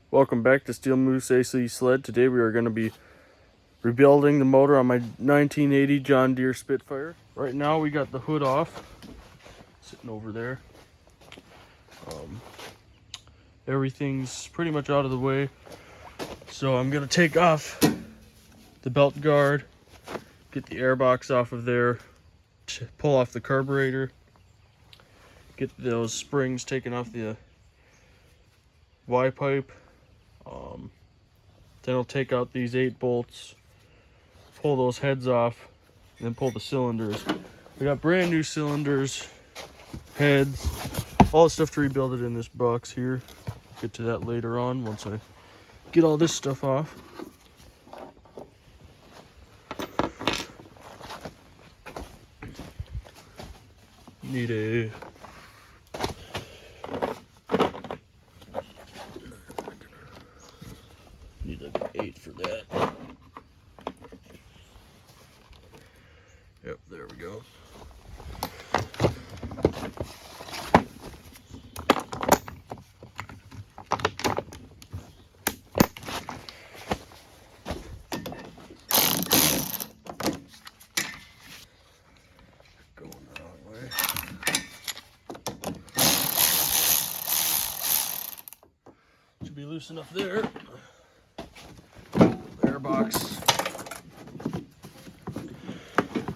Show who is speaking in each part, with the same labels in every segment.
Speaker 1: Welcome back to Steel Moose AC Sled. Today we are going to be rebuilding the motor on my 1980 John Deere Spitfire. Right now we got the hood off, sitting over there. Everything's pretty much out of the way. So I'm going to take off the belt guard, get the air box off of there, pull off the carburetor, get those springs taken off the Y-pipe. Then I'll take out these 8 bolts, pull those heads off, and then pull the cylinders. We got brand new cylinders, heads, all the stuff to rebuild it in this box here. Get to that later on once I get all this stuff off. Need a an 8 for that. Yep, there we go. Going the wrong way. Should be loose enough there. Box,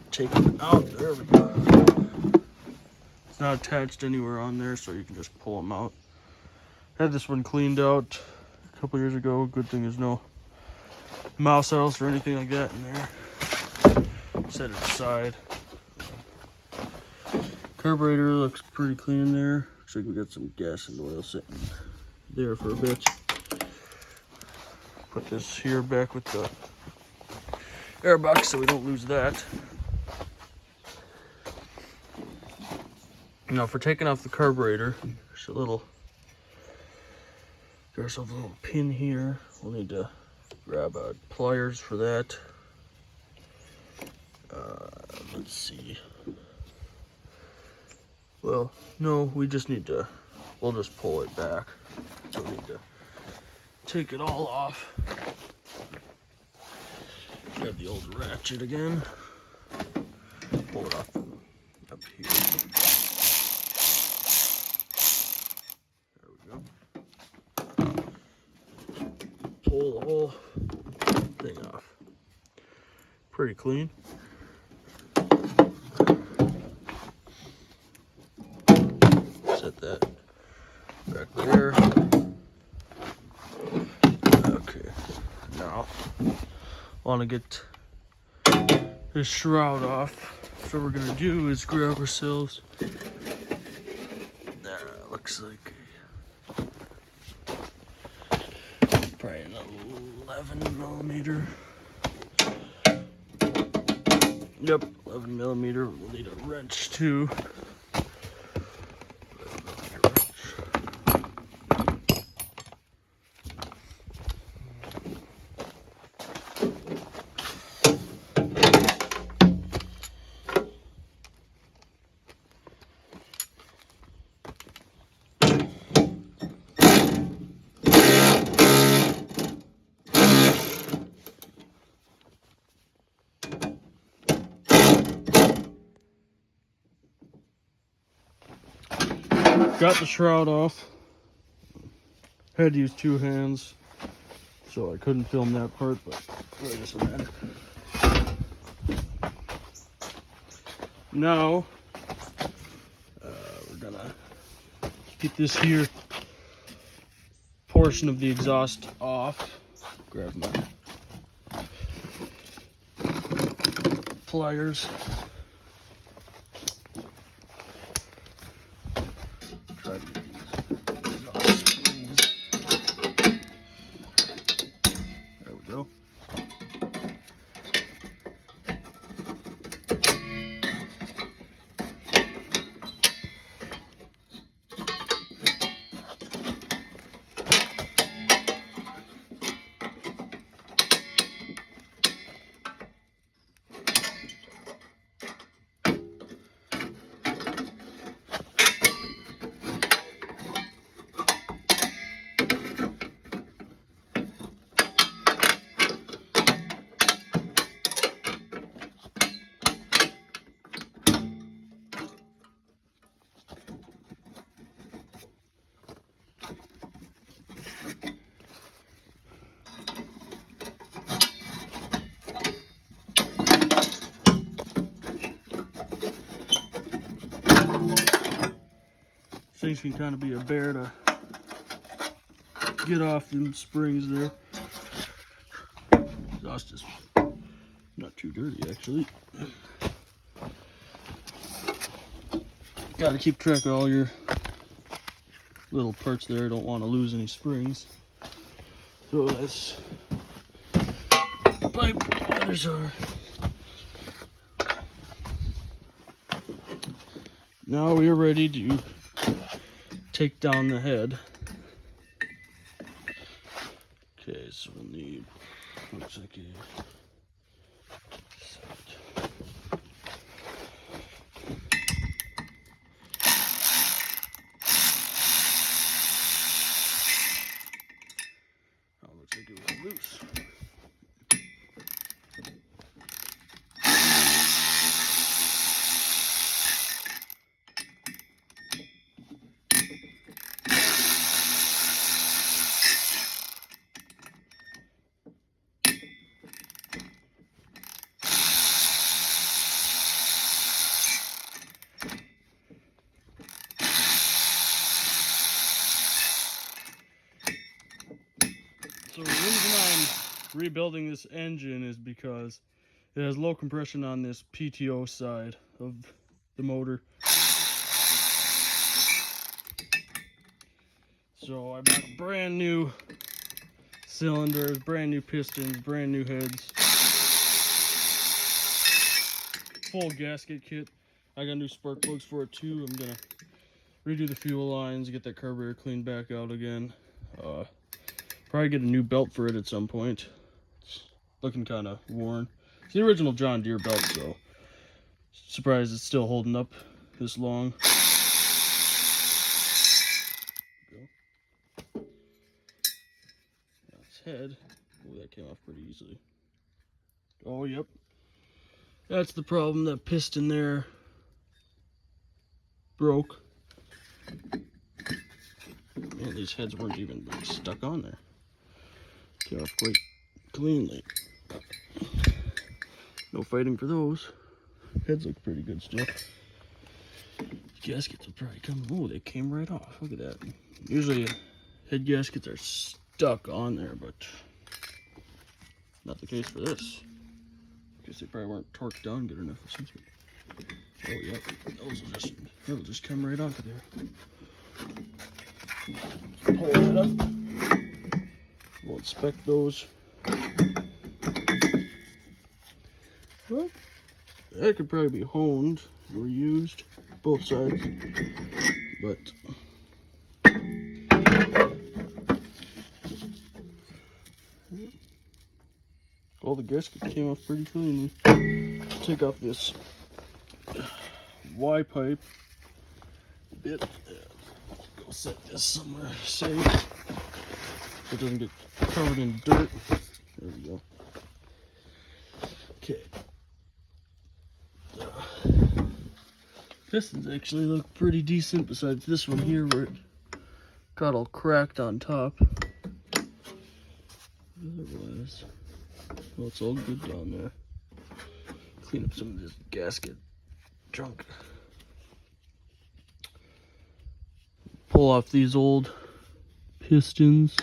Speaker 1: take it out. There we go. It's not attached anywhere on there, so you can just pull them out. Had this one cleaned out a couple years ago. Good thing there's no mouse house or anything like that in there. Set it aside. Carburetor looks pretty clean there. Looks like we got some gas and oil sitting there for a bit. Put this here back with the air box so we don't lose that. Now for taking off the carburetor, there's a little pin here. We'll need to grab pliers for that. Let's see. Well, no, we'll just pull it back. So we need to take it all off. Grab the old ratchet again. Pull it off up here. There we go. Pull the whole thing off. Pretty clean. Set that back there. Now, want to get this shroud off. So what we're gonna do is grab ourselves. Looks like probably an 11 millimeter. Yep, 11 millimeter. We'll need a wrench too. Got the shroud off. Had to use 2 hands, so I couldn't film that part, but it doesn't matter. Now, we're gonna get this here portion of the exhaust off. Grab my pliers. Try to get these exhaust springs. There we go. can kind of be a bear to get off them springs there. Exhaust is not too dirty actually. Got to keep track of all your little parts there. Don't want to lose any springs. So that's pipe. There's our. Now we are ready to take down the head. Okay, so we'll need, looks like a set. Oh, looks like it was loose. So the reason I'm rebuilding this engine is because it has low compression on this PTO side of the motor. So I bought brand new cylinders, brand new pistons, brand new heads. Full gasket kit. I got new spark plugs for it too. I'm gonna redo the fuel lines, get that carburetor cleaned back out again. Probably get a new belt for it at some point. It's looking kind of worn. It's the original John Deere belt, so surprised it's still holding up this long. That's head. Oh, that came off pretty easily. Oh, yep. That's the problem. That piston there broke. Man, these heads weren't even like stuck on there. Came off quite cleanly. No fighting for those. Heads look pretty good still. Gaskets will probably come. Oh, they came right off. Look at that. Usually head gaskets are stuck on there, but not the case for this. Guess they probably weren't torqued down good enough or something. Oh yeah, that'll just come right off of there. Pull that up. We'll inspect those. Well, that could probably be honed or used, both sides, but all the gasket came off pretty cleanly. Take off this Y pipe a bit. Go set this somewhere safe so it doesn't get covered in dirt. There we go. Okay. Pistons actually look pretty decent besides this one here where it got all cracked on top. Otherwise, well, it's all good down there. Clean up some of this gasket junk. Pull off these old pistons.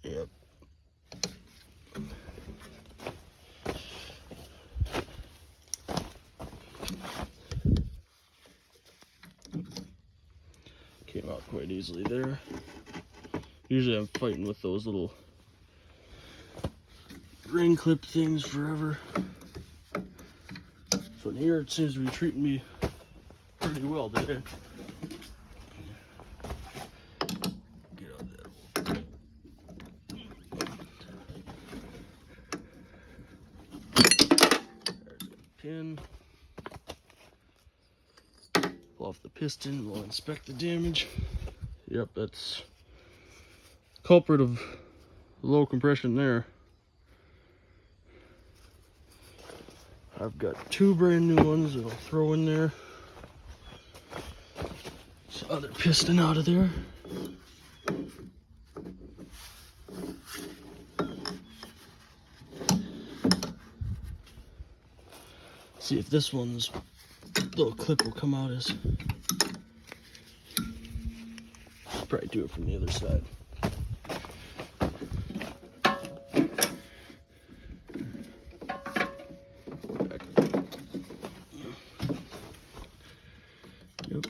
Speaker 1: Yep. Came out quite easily there. Usually I'm fighting with those little ring clip things forever. So in here it seems to be treating me pretty well today. Get out of that. There's a pin. Pull off the piston, we'll inspect the damage. Yep, that's culprit of low compression there. I've got two brand new ones that I'll throw in there. This other piston out of there. See if this one's little clip will come out as. Probably do it from the other side. Yep.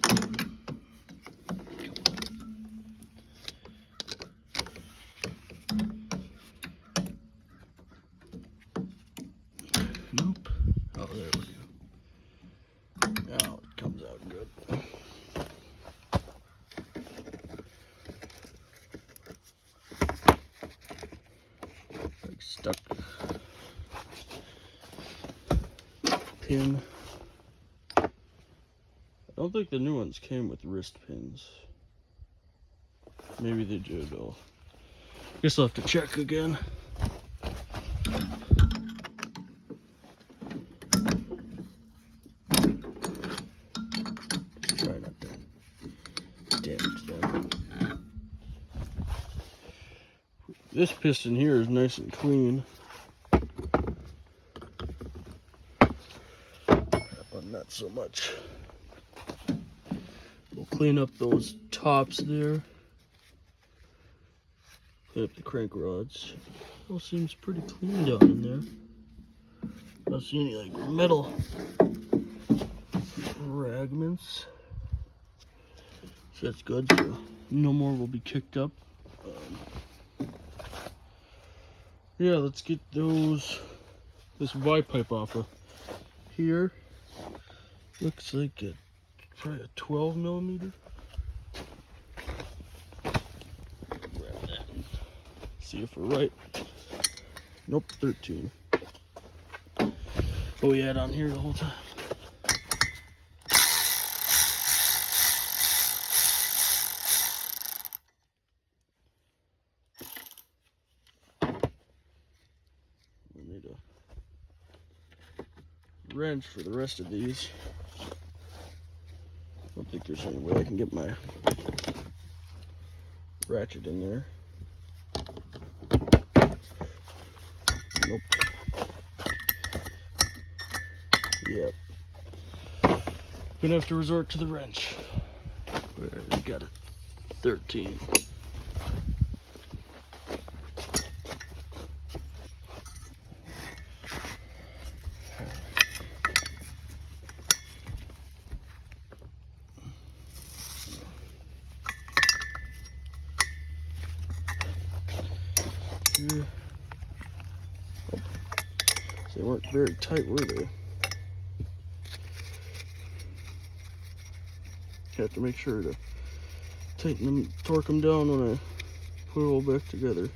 Speaker 1: Nope. Oh, there we go. Now it comes out good. Like stuck pin. I don't think the new ones came with wrist pins. Maybe they did though. Guess I'll have to check again. Try not to damage them. This piston here is nice and clean. That one not so much. We'll clean up those tops there. Clean up the crank rods. All seems pretty clean down in there. Don't see any like metal fragments. So that's good. So no more will be kicked up. Yeah, let's get this Y pipe off of here. Looks like probably a 12 millimeter. Grab that. See if we're right. Nope, 13. What we had on here the whole time. We need a wrench for the rest of these. I don't think there's any way I can get my ratchet in there. Nope. Yep. Gonna have to resort to the wrench. We got it. 13. Here. Oh. They weren't very tight, were they? Have to make sure to tighten them, torque them down when I put it all back together.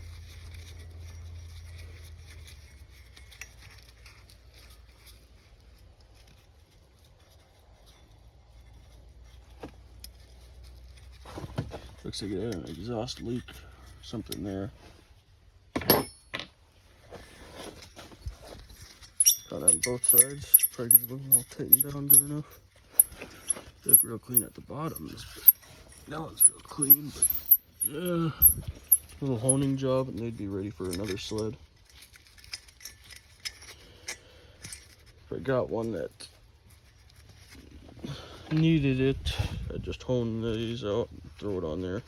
Speaker 1: Looks like it had an exhaust leak, something there. Got on both sides. Probably because it wasn't all tightened down good enough. Look real clean at the bottoms, but that one's real clean, but yeah. Little honing job and they'd be ready for another sled. If I got one that needed it, I'd just hone these out and throw it on there.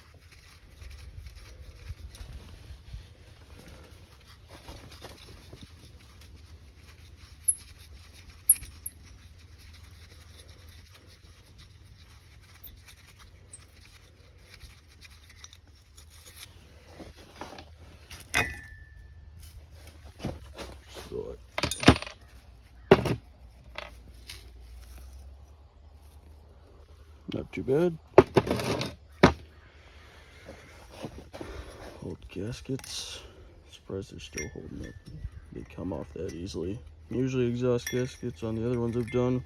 Speaker 1: Not too bad. Old gaskets. Surprised they're still holding up. They come off that easily. Usually exhaust gaskets on the other ones I've done,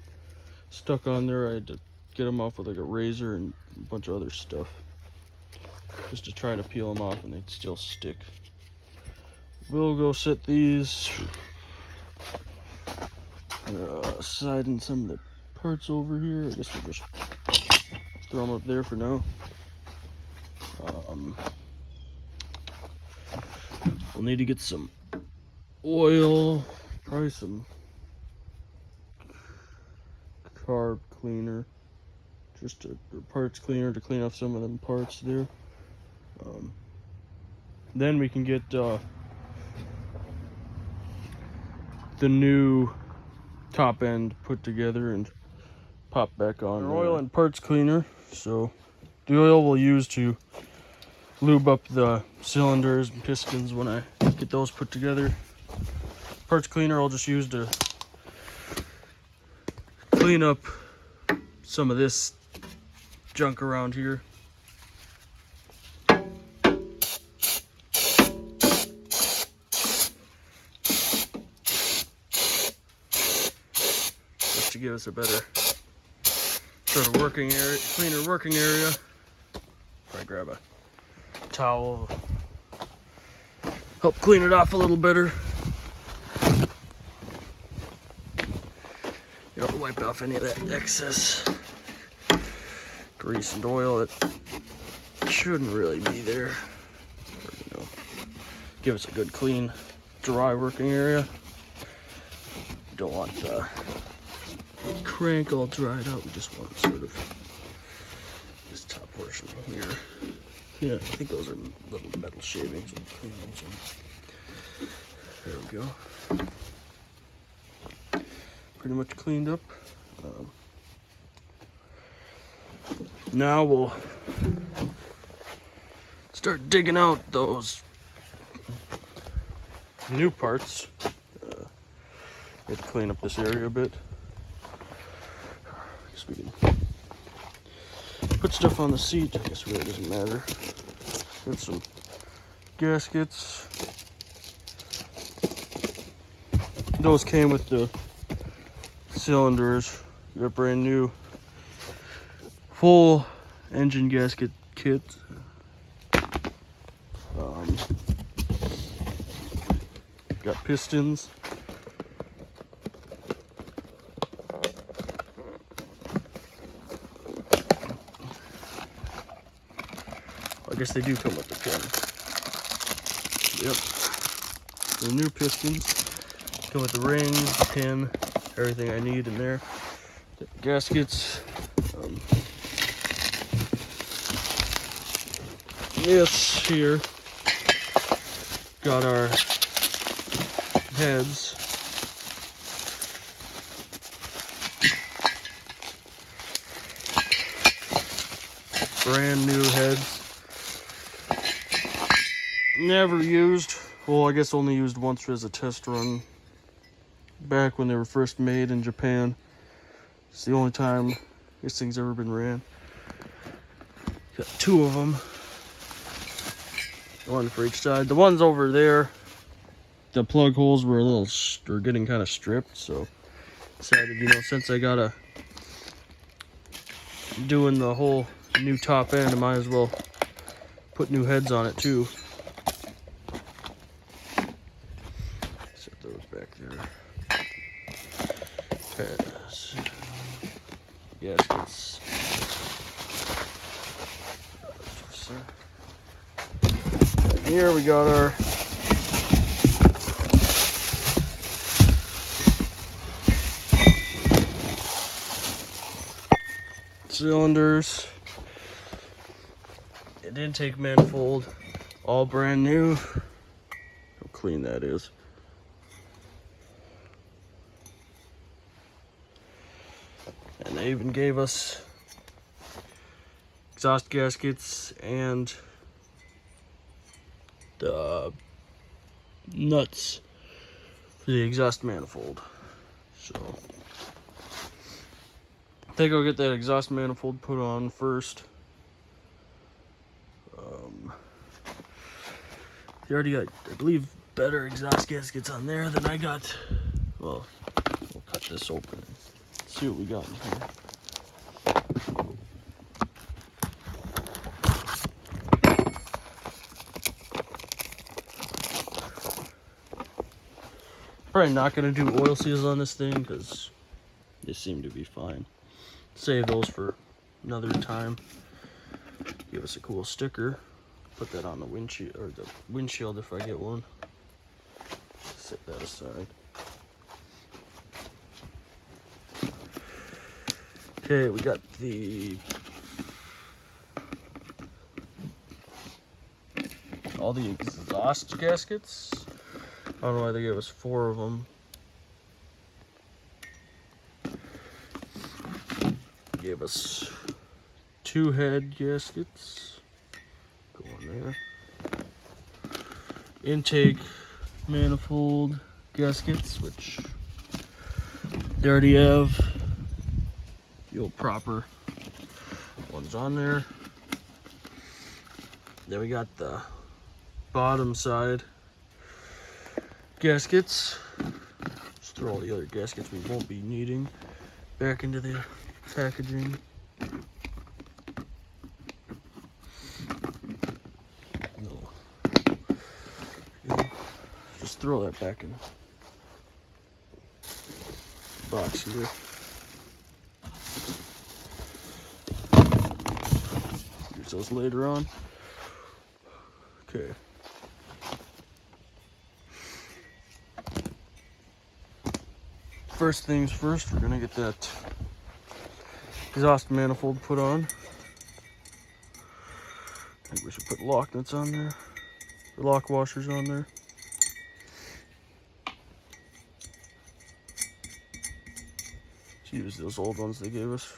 Speaker 1: stuck on there, I had to get them off with like a razor and a bunch of other stuff. Just to try to peel them off and they'd still stick. We'll go set these aside in some of the parts over here. I guess we'll just throw them up there for now. We'll need to get some oil, probably some carb cleaner, just a parts cleaner to clean off some of them parts there. Then we can get the new top end put together and pop back on. Our oil and parts cleaner. So the oil we'll use to lube up the cylinders and pistons when I get those put together. Parts cleaner I'll just use to clean up some of this junk around here. Just to give us a better sort of working area, cleaner working area. If I grab a towel, help clean it off a little better. You don't wipe off any of that excess grease and oil that shouldn't really be there. Or, you know, give us a good clean, dry working area. Don't want the crank all dried out. We just want sort of this top portion here. Yeah, I think those are little metal shavings. We'll clean those in. There we go. Pretty much cleaned up. Now we'll start digging out those new parts. We have to clean up this area a bit. I guess we can put stuff on the seat. I guess it really doesn't matter. Got some gaskets. Those came with the cylinders. We got brand new full engine gasket kit. Got pistons. I guess they do come with the pin. Yep. The new pistons come with the ring, the pin, everything I need in there. The gaskets. This here got our heads. Brand new heads. Never used. Well, I guess only used once as a test run. Back when they were first made in Japan. It's the only time this thing's ever been ran. Got two of them. One for each side. The ones over there, the plug holes were were getting kind of stripped, so decided, you know, since I gotta doing the whole new top end, I might as well put new heads on it too. Set those back there. Pass. Gaskets. Here we got our cylinders. It intake manifold, all brand new. How clean that is. And they even gave us exhaust gaskets and the nuts for the exhaust manifold. So I think I'll get that exhaust manifold put on first. They already got, I believe, better exhaust gaskets on there than I got. Well, we'll cut this open and see what we got in here. Probably not going to do oil seals on this thing because they seem to be fine. Save those for another time. Give us a cool sticker. Put that on the windshield, or the windshield if I get one. Set that aside. Okay, we got all the exhaust gaskets. I don't know why they gave us 4 of them. They gave us 2 head gaskets. Go on there. Intake manifold gaskets, which they already have the old proper ones on there. Then we got the bottom side gaskets. Just throw all the other gaskets we won't be needing back into the packaging. Just throw that back in the box here. Use those later on. Okay. First things first, we're gonna get that exhaust manifold put on. I think we should put lock nuts on there, or lock washers on there. Let's use those old ones they gave us.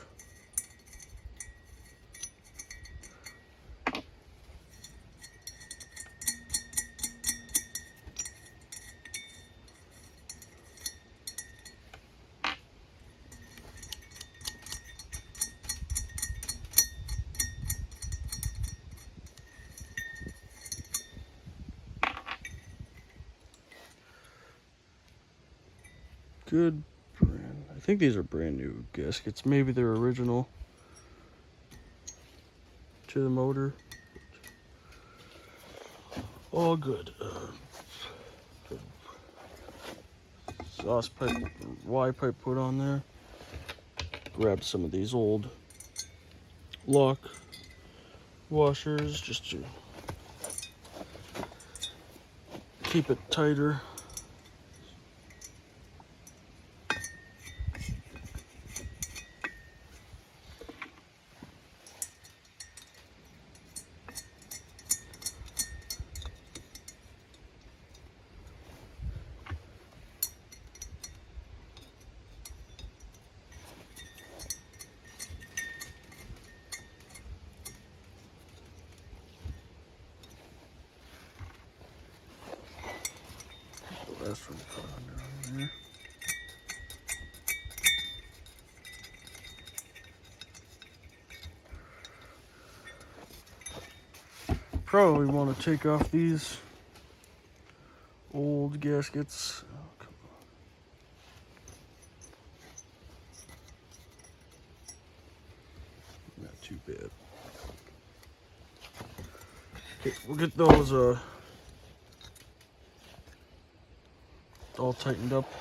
Speaker 1: Good brand. I think these are brand new gaskets. Maybe they're original to the motor. All good. Exhaust pipe, Y pipe put on there. Grab some of these old lock washers just to keep it tighter. Last one put on there. Probably want to take off these old gaskets. Oh, come on. Not too bad. Okay, we'll get those all tightened up.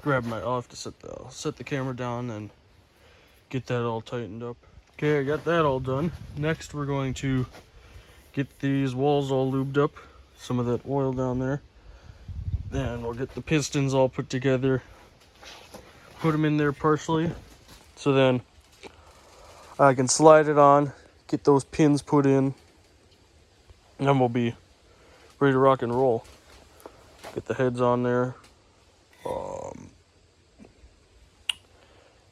Speaker 1: Grab my. I'll have to set the camera down and get that all tightened up. Okay, I got that all done. Next, we're going to get these walls all lubed up. Some of that oil down there. Then we'll get the pistons all put together. Put them in there partially. So then I can slide it on, get those pins put in, and then we'll be ready to rock and roll. Get the heads on there.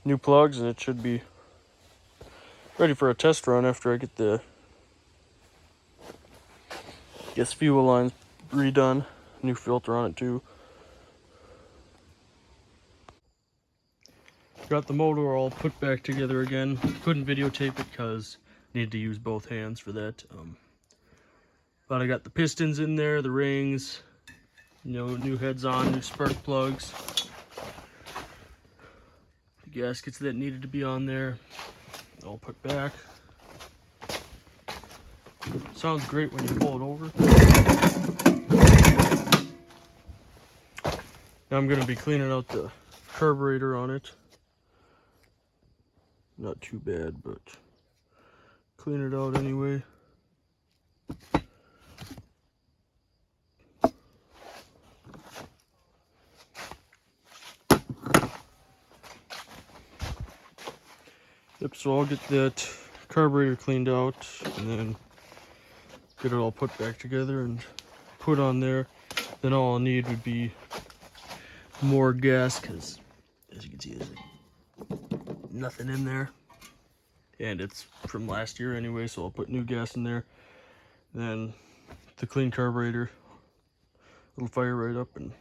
Speaker 1: New plugs, and it should be ready for a test run after I get the fuel lines redone. New filter on it too. Got the motor all put back together again. Couldn't videotape it because needed to use both hands for that. But I got the pistons in there, the rings, new heads on, new spark plugs, the gaskets that needed to be on there, all put back. Sounds great when you pull it over. Now I'm going to be cleaning out the carburetor on it. Not too bad, but clean it out anyway. Yep, so I'll get that carburetor cleaned out and then get it all put back together and put on there. Then all I'll need would be more gas, because as you can see, there's like nothing in there. And it's from last year anyway, so I'll put new gas in there. Then the clean carburetor, it'll fire right up and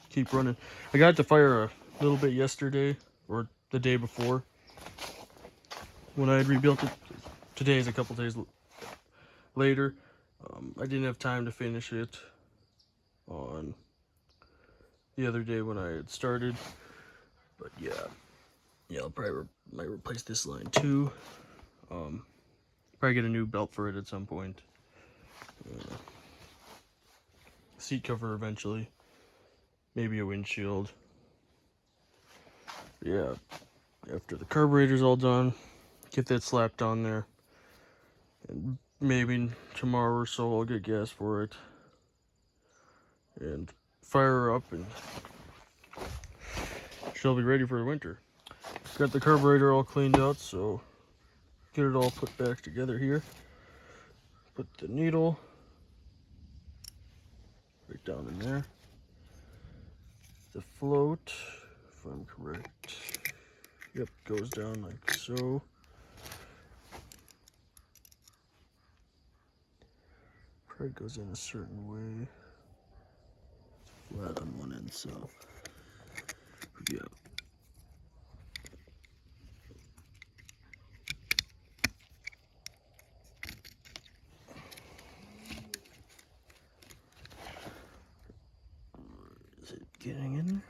Speaker 1: keep running. I got it to fire a little bit yesterday, or the day before, when I had rebuilt it. Today is a couple days later. I didn't have time to finish it on the other day when I had started, but yeah, I'll probably might replace this line too. Probably get a new belt for it at some point. Seat cover eventually, maybe a windshield. Yeah, after the carburetor's all done, get that slapped on there, and maybe tomorrow or so I'll get gas for it and fire her up, and she'll be ready for the winter. Got the carburetor all cleaned out, so get it all put back together here. Put the needle right down in there. The float, if I'm correct, yep, goes down like so. Probably goes in a certain way. It's flat on one end, so yeah. Is it getting in?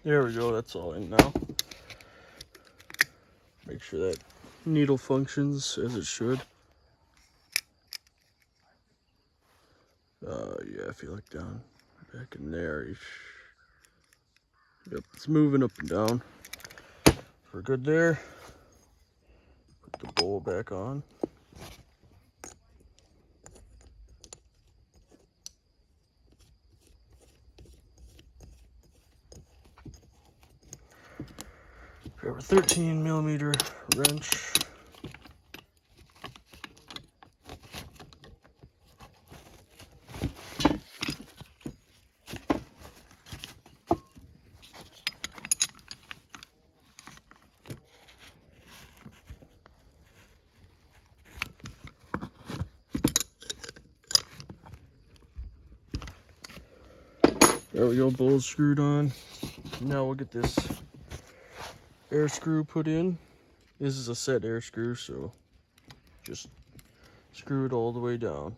Speaker 1: There we go, that's all in now. Make sure that needle functions as it should. Yeah, I feel like down back in there. Yep, it's moving up and down. We're good there. Put the bowl back on. Grab a 13mm wrench. There we go, bowl's screwed on. Now we'll get this air screw put in. This is a set air screw, so just screw it all the way down.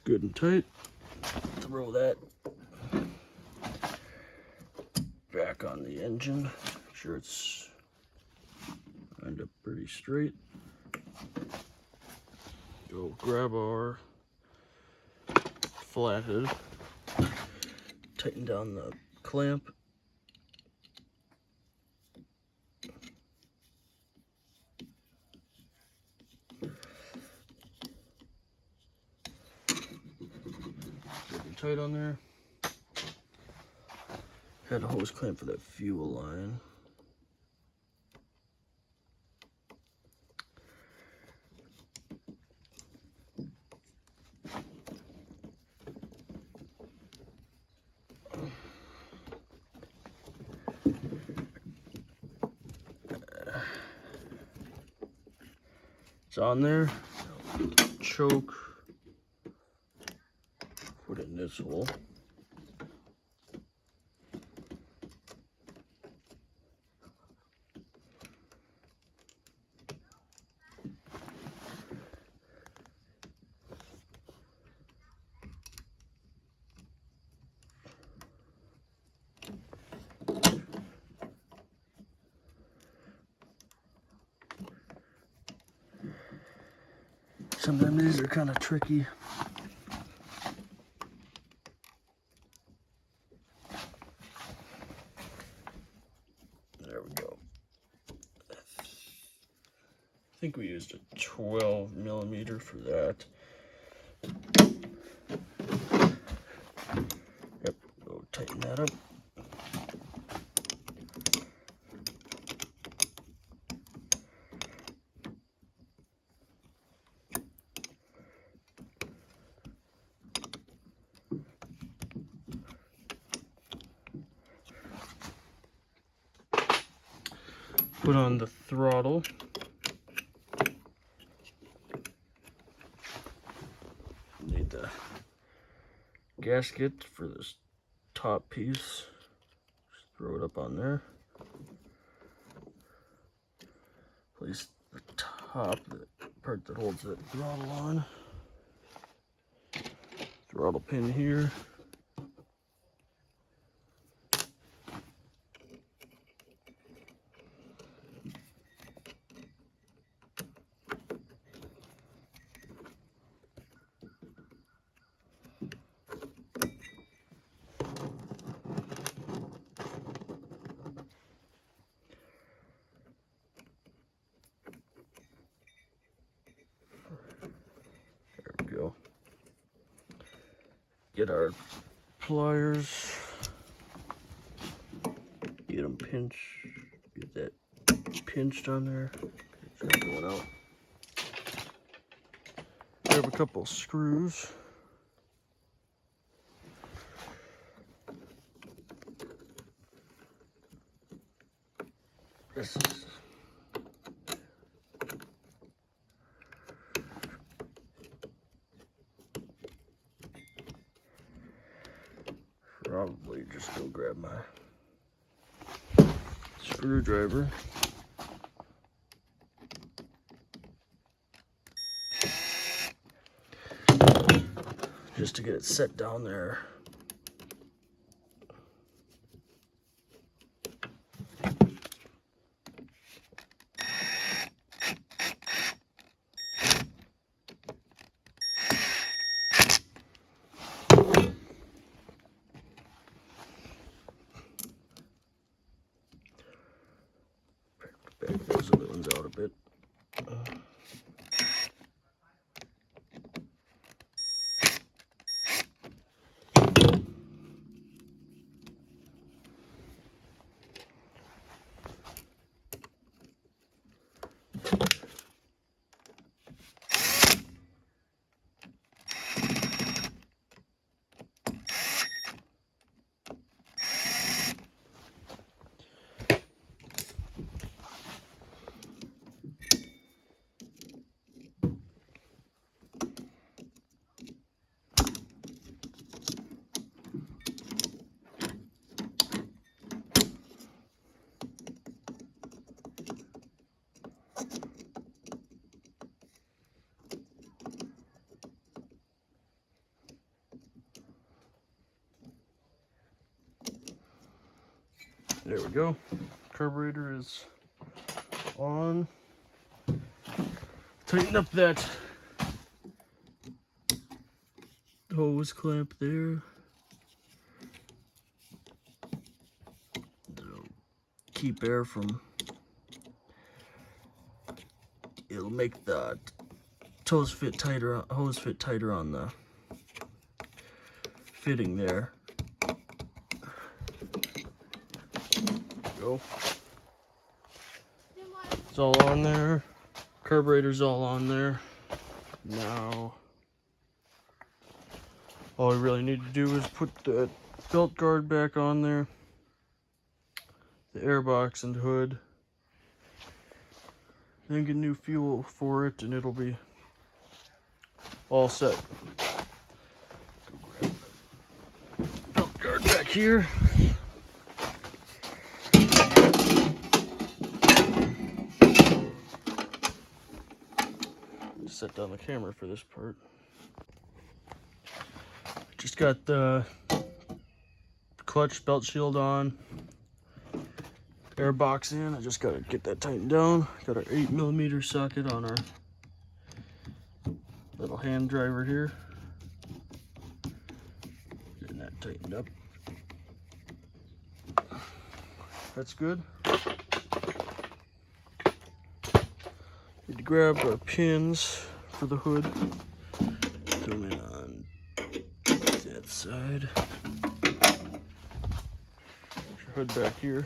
Speaker 1: Good and tight. Throw that back on the engine. Make sure it's lined up pretty straight. Go grab our flathead. Tighten down the clamp. Good and tight on there. Had a hose clamp for that fuel line. It's on there. Choke. Put it in this hole. Sometimes these are kind of tricky. There we go. I think we used a 12mm for that. Yep, go tighten that up. Put on the throttle. Need the gasket for this top piece. Just throw it up on there. Place the top, the part that holds that throttle on. Throttle pin here. Go. Get our pliers, get them pinched, get that pinched on there, it's not going out. Grab a couple screws. This is probably just go grab my screwdriver. Just to get it set down there. Back those other ones out a bit. There we go. Carburetor is on. Tighten up that hose clamp there. It'll keep air from. It'll make the hose fit tighter on the fitting there. Go. It's all on there. Carburetor's all on there. Now, all we really need to do is put the belt guard back on there, the airbox and hood, then get new fuel for it, and it'll be all set. Go grab the belt guard back here. Set down the camera for this part. Just got the clutch belt shield on, air box in. I just gotta get that tightened down. Got our 8mm socket on our Little hand driver here. Getting that tightened up. That's good. Need to grab our pins for the hood. Come in on that side. Put your hood back here.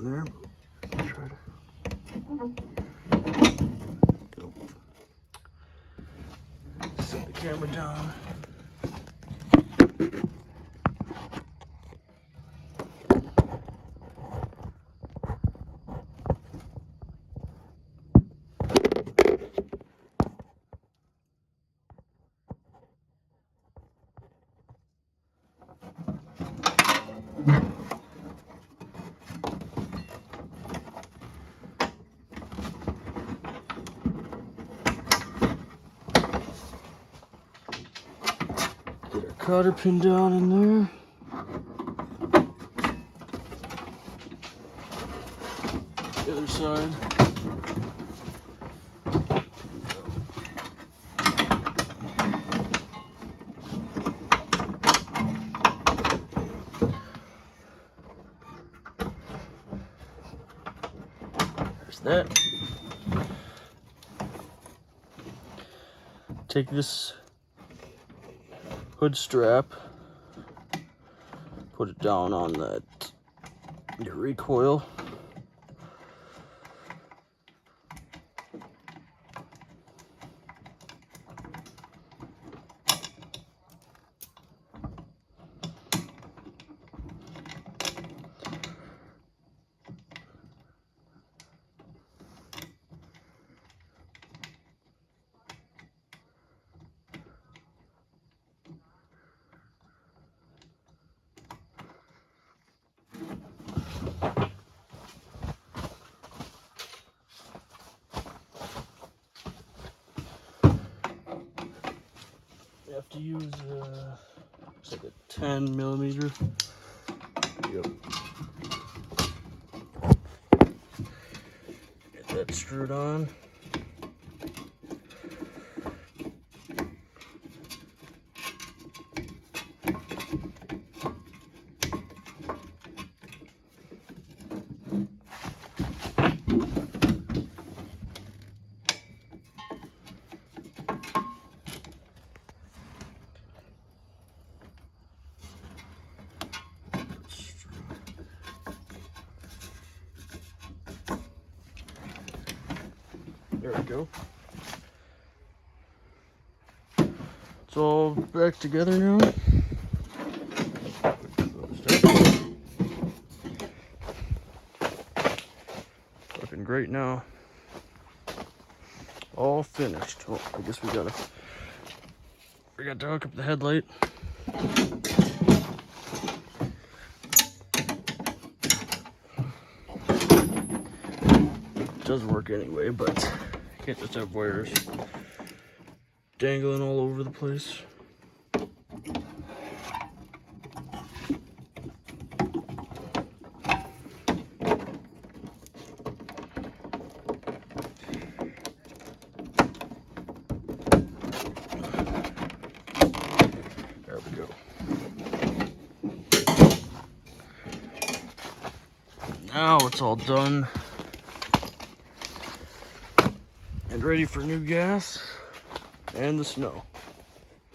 Speaker 1: There. Try to go. Set the camera down. Get our cotter pin down in there. The other side. There's that. Take this hood strap, put it down on that recoil. You have to use it's like a 10 millimeter. Yep. Get that screwed on. There we go. It's all back together now. Looking great now. All finished. Oh, I guess we got to hook up the headlight. It does work anyway, but you can't just have wires dangling all over the place. There we go. Now it's all done and ready for new gas and the snow.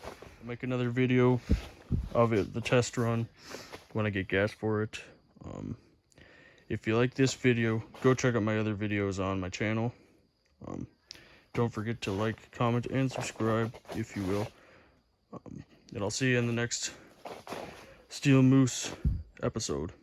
Speaker 1: I'll make another video of it, the test run, when I get gas for it. If you like this video, go check out my other videos on my channel. Don't forget to like, comment, and subscribe if you will. And I'll see you in the next Steel Moose episode.